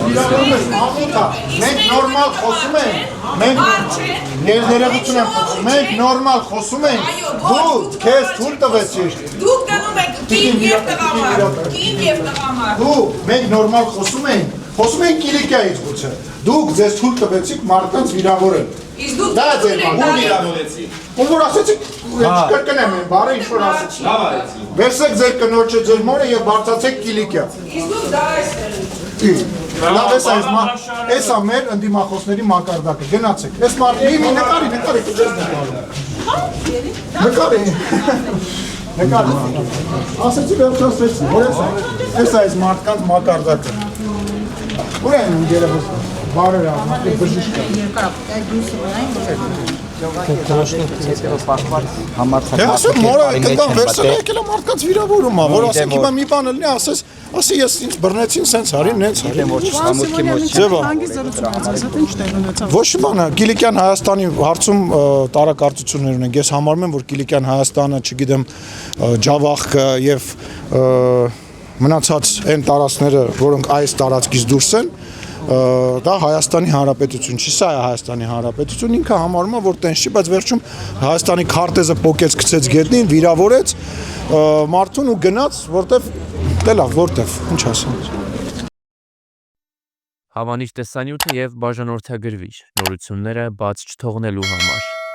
վիրավորում ես ամոթա, մենք նորմալ խոսում ենք, մենք ներողություն եմ խոսում, մենք նորմալ խոսում ենք, դու քեզ թույլ տվեցիր։ Դուք գնում եք կին եւ տղամարդ, Դու մենք նորմալ խոսում ենք Կիլիկիայից գուցե, դուք ձեզ թույլ տվեցիք մարդկանց վիրավորել։ Իսկ դուք Դա ձեր եք վիրավորեցի։ Ում որ ասեցիք, կրկնեմ են, բարը ինչ-որ ասեցի։ Վերսեք ձեր կնոջը, ձեր մորը և բարձացեք Կիլիկիա։ Իսկ դուք դա Լավ ես այս մեր ընդիմախոսների մակարդակը, գնացեք։ Այս մարդի մի նկարի, կճես նկարի։ Ասեցի վերջացվեցի, որ այս այս մարդկանց մակարդակը։ Ուր են երևոս բարեր մարդիկ բժիշկ է։ Ասեմ մորը կնդան վերսել եկել է մարդկանց վիրավորում, որ ասենք հիմա մի բան լինի, ասի ես ինձ բռնեցին սենց հարին, նենց հարին։ Ոչ բանը, Կիլիկյան Հայաստանի հարցում տարակարծություններ ունենք, ես համարում եմ, որ Կիլիկյան Հայաստանը, չգիտեմ, Ջավախքը և մնացած այն տարածքները, որոնք այս տարածքից դուրս են, դա Հայաստանի Հանրապետություն չի, սա է Հայաստանի Հանրապետություն, ինքը համարում է, որ տենց չի, բայց վերջում Հայաստանի քարտեզը պոկեց, գցեց գետնին, վիրավորեց մարդուն ու գնաց, որտեվ, դե լավ, որտեվ, ինչ ասեմ։ Հավանիչ տեսանյութը և բաժանորդագրվիչ նորությունները բաց չթողնելու համար։